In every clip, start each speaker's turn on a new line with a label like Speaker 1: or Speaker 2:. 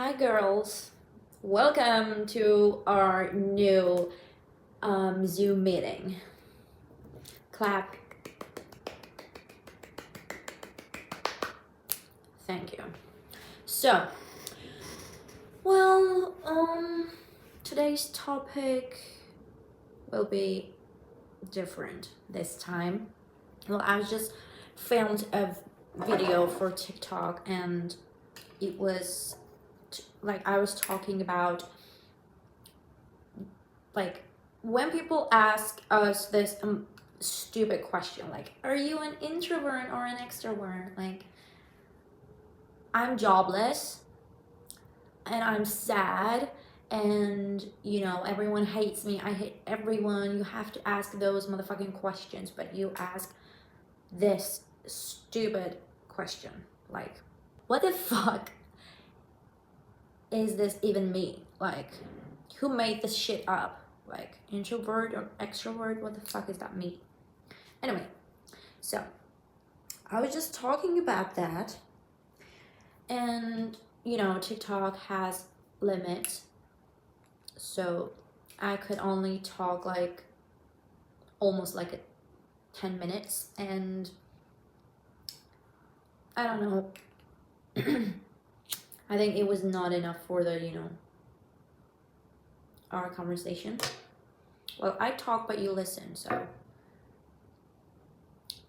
Speaker 1: Hi girls, welcome to our new Zoom meeting. Clap. Thank you. So, well, today's topic will be different this time. Well, I just filmed a video for TikTok and it was like I was talking about like when people ask us this stupid question like, are you an introvert or an extrovert? Like, I'm jobless and I'm sad and everyone hates me, I hate everyone. You have to ask those motherfucking questions, but you ask this stupid question like, what the fuck is this even me? Like, who made this shit up? Like, introvert or extrovert? What the fuck is that me? Anyway, so I was just talking about that, and TikTok has limits, so I could only talk like almost like 10 minutes, and I don't know. I think it was not enough for the our conversation. Well, I talk but you listen, so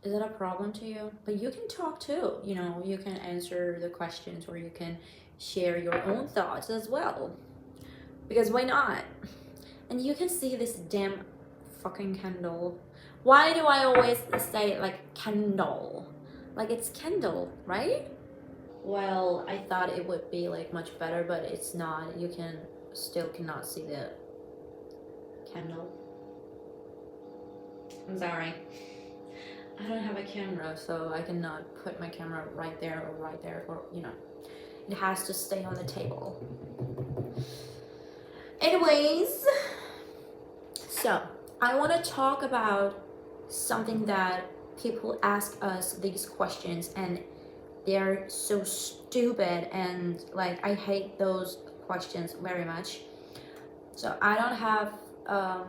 Speaker 1: is that a problem to you? But you can talk too, you can answer the questions or you can share your own thoughts as well, because why not? And you can see this damn fucking candle. Why do I always say like candle? Like, it's candle, right? Well, I thought it would be like much better, but it's not. You cannot see the candle. I'm sorry, I don't have a camera, so I cannot put my camera right there, or it has to stay on the table. Anyways, so I want to talk about something that people ask us these questions and they're so stupid, and like I hate those questions very much. So I don't have I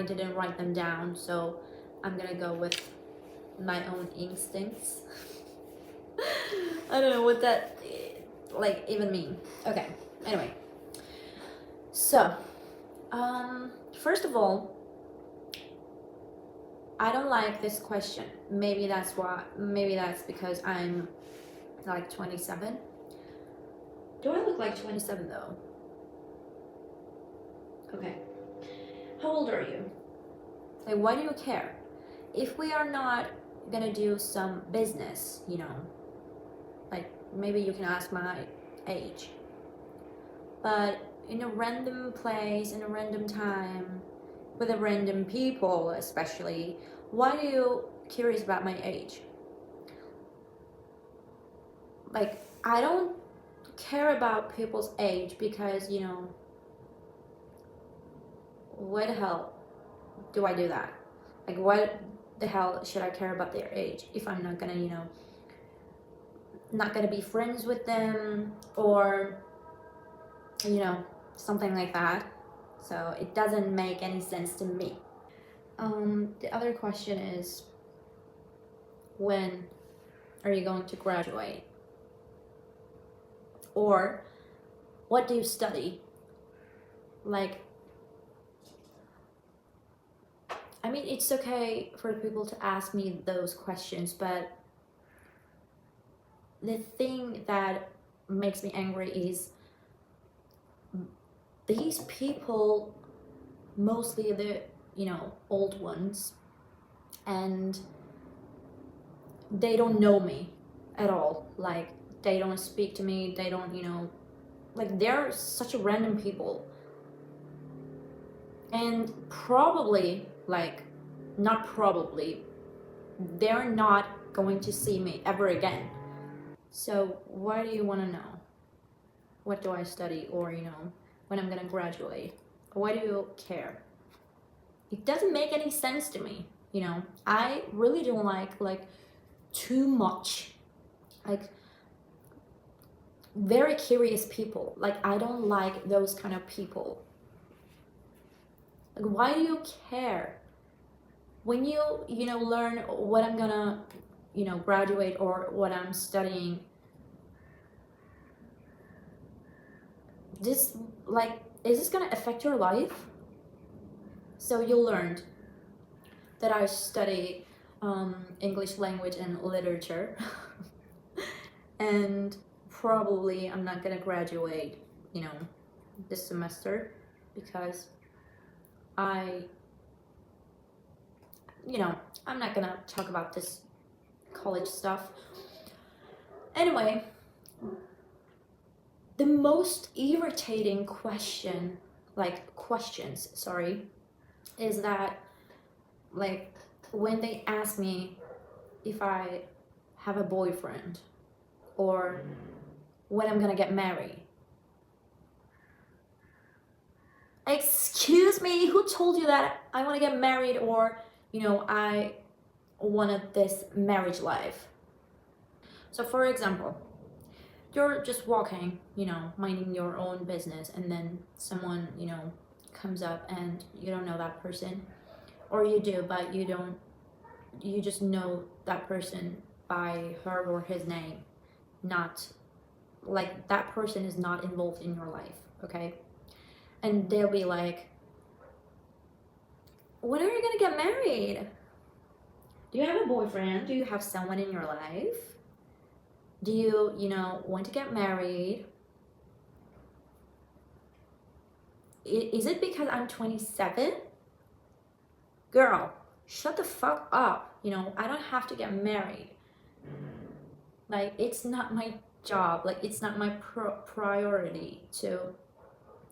Speaker 1: didn't write them down, so I'm gonna go with my own instincts. I don't know what that like even mean. Okay, anyway, so first of all, I don't like this question. Maybe that's because I'm like 27. Do I look like 27 though? Okay. How old are you? Like, why do you care? If we are not gonna do some business, like maybe you can ask my age. But in a random place, in a random time, with a random people especially, why are you curious about my age? Like, I don't care about people's age because, why the hell do I do that? Like, what the hell should I care about their age if I'm not gonna, not gonna be friends with them or, something like that? So it doesn't make any sense to me. The other question is, when are you going to graduate? Or what do you study? Like, I mean, it's okay for people to ask me those questions, but the thing that makes me angry is these people, mostly the old ones, and they don't know me at all. Like, they don't speak to me, they don't like, they're such a random people, and probably, like, not probably, they're not going to see me ever again. So why do you want to know what do I study, or when I'm gonna graduate? Why do you care? It doesn't make any sense to me. I really don't like too much, like very curious people. Like, I don't like those kind of people. Like, why do you care? When you know, learn what I'm gonna, you know, graduate or what I'm studying, this, like, is this gonna affect your life? So you learned that I study English language and literature and probably I'm not gonna graduate, you know, this semester because you know, I'm not gonna talk about this college stuff. Anyway, the most irritating questions, sorry, is that, like, when they ask me if I have a boyfriend or when I'm gonna get married. Excuse me, who told you that I want to get married or, you know, I wanted this marriage life? So for example, you're just walking, you know, minding your own business, and then someone, you know, comes up and you don't know that person, or you do, but you just know that person by her or his name, not, like, that person is not involved in your life, okay? And they'll be like, when are you gonna get married? Do you have a boyfriend? Do you have someone in your life? Do you, you know, want to get married? Is it because I'm 27? Girl, shut the fuck up. You know, I don't have to get married. Like, it's not my job. Like, it's not my priority to,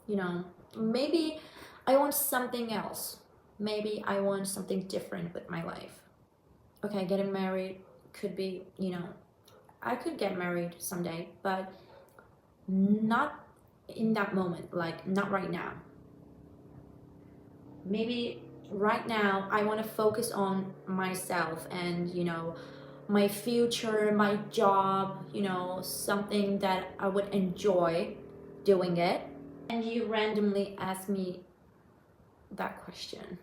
Speaker 1: you know, maybe I want something else. Maybe I want something different with my life. Okay, getting married could be, you know, I could get married someday, but not in that moment, like, not right now. Maybe right now I want to focus on myself and, you know, my future, my job, you know, something that I would enjoy doing it. And you randomly ask me that question.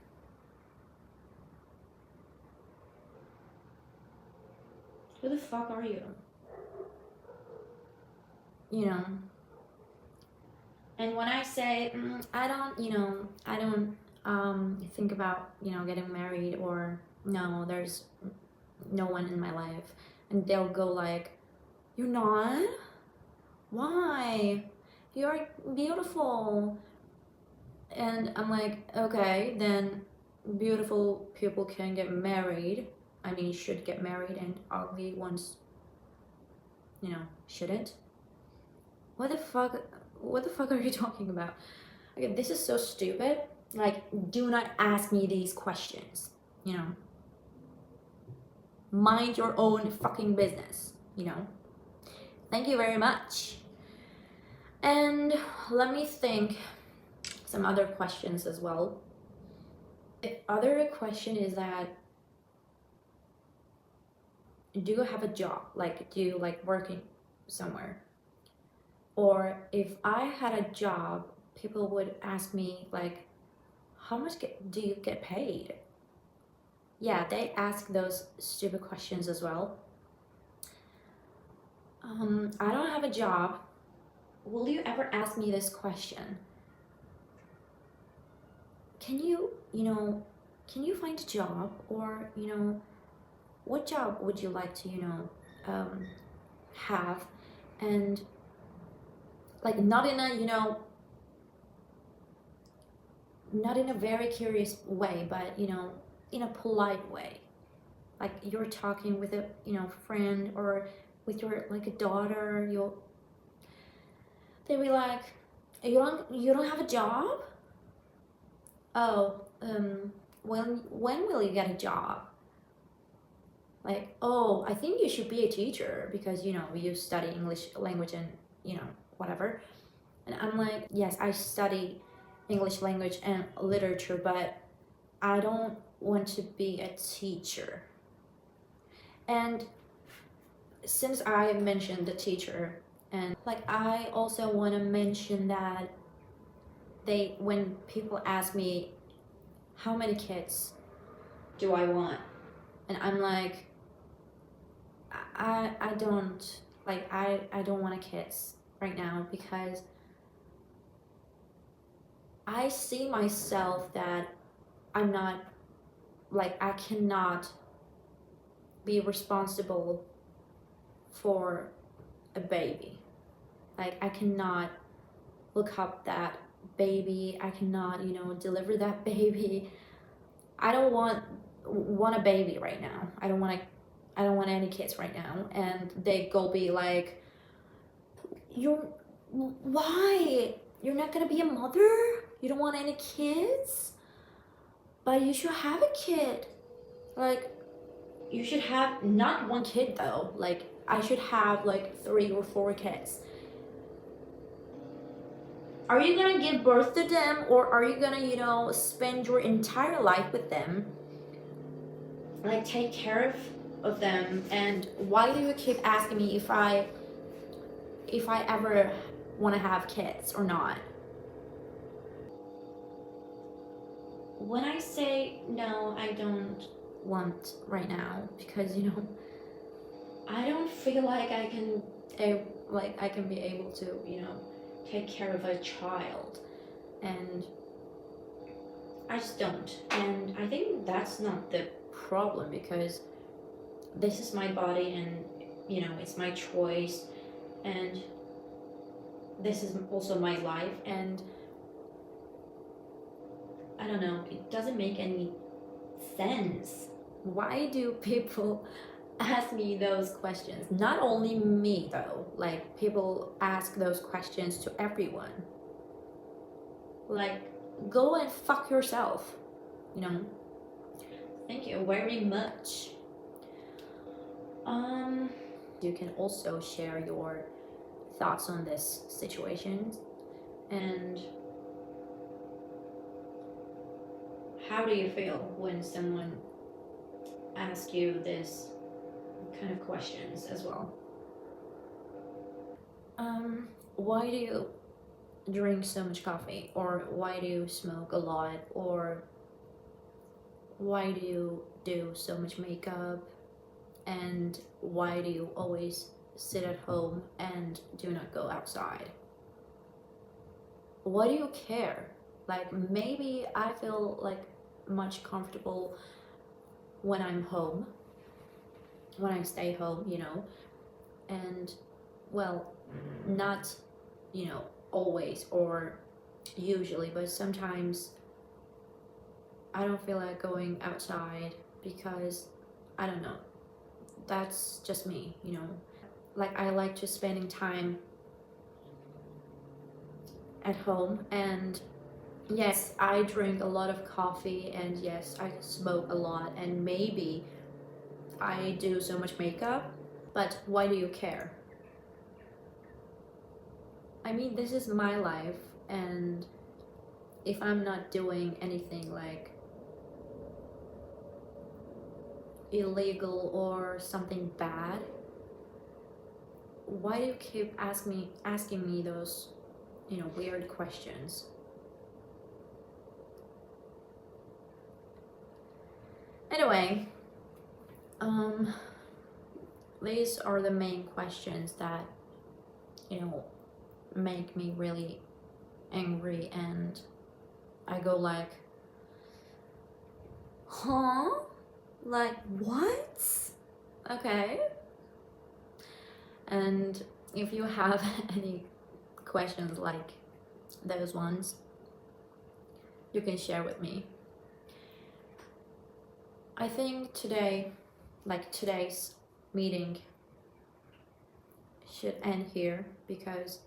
Speaker 1: Who the fuck are you? You know? And when I say, I don't, you know, I don't think about, you know, getting married, or no, there's no one in my life, and they'll go like, you're not? Why? You're beautiful. And I'm like, okay, then beautiful people can get married. I mean, should get married, and ugly ones, you know, shouldn't. What the fuck are you talking about? Okay, this is so stupid. Like, do not ask me these questions, you know. Mind your own fucking business, you know. Thank you very much. And let me think some other questions as well. The other question is that, do you have a job? Like, do you like working somewhere? Or if I had a job, people would ask me like, how much do you get paid? Yeah, they ask those stupid questions as well. I don't have a job. Will you ever ask me this question? Can you, you know, can you find a job? Or, you know, what job would you like to, you know, have? And like, not in a, you know, not in a very curious way, but, you know, in a polite way. Like, you're talking with a, you know, friend, or with your, like, a daughter, they'll be like, you don't have a job? Oh, when will you get a job? Like, oh, I think you should be a teacher because, you know, you study English language and, you know, whatever. And I'm like, yes, I study English language and literature, but I don't want to be a teacher. And since I mentioned the teacher, And like I also want to mention that when people ask me how many kids do I want, and I'm like, I don't like I don't want kids right now, because I see myself that I'm not, like, I cannot be responsible for a baby. Like I cannot look up that baby, I cannot, deliver that baby. I don't want a baby right now. I don't want any kids right now. And they go be like, why? You're not gonna be a mother? You don't want any kids? But you should have a kid. Like, you should have not one kid though. Like, I should have like 3 or 4 kids. Are you gonna give birth to them, or are you gonna, spend your entire life with them? Like, take care of them. And why do you keep asking me if I ever want to have kids or not? When I say no, I don't want right now, because I don't feel like I can be able to take care of a child, and I just don't. And I think that's not the problem, because this is my body, and it's my choice, and this is also my life. And I don't know, it doesn't make any sense. Why do people ask me those questions? Not only me though, like people ask those questions to everyone. Like, go and fuck yourself, Thank you very much. You can also share your thoughts on this situation, and how do you feel when someone asks you this kind of questions as well? Why do you drink so much coffee, or why do you smoke a lot, or why do you do so much makeup, and why do you always sit at home and do not go outside? Why do you care? Like, maybe I feel like much comfortable when I'm home, when I stay home, and well, not always or usually, but sometimes I don't feel like going outside, because I don't know, that's just me, like I like to spending time at home. And yes, I drink a lot of coffee, and yes, I smoke a lot, and maybe I do so much makeup, but why do you care? I mean, this is my life, and if I'm not doing anything like illegal or something bad, why do you keep asking me those weird questions? Anyway, these are the main questions that make me really angry, and I go like, huh? Like, what? Okay. And if you have any questions like those ones, you can share with me. I think today's meeting should end here, because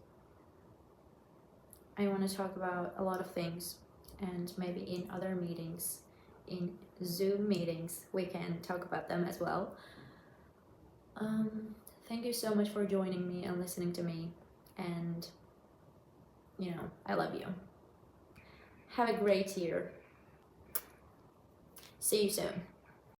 Speaker 1: I want to talk about a lot of things, and maybe in other meetings, in Zoom meetings, we can talk about them as well. Thank you so much for joining me and listening to me, and I love you. Have a great year. See you soon.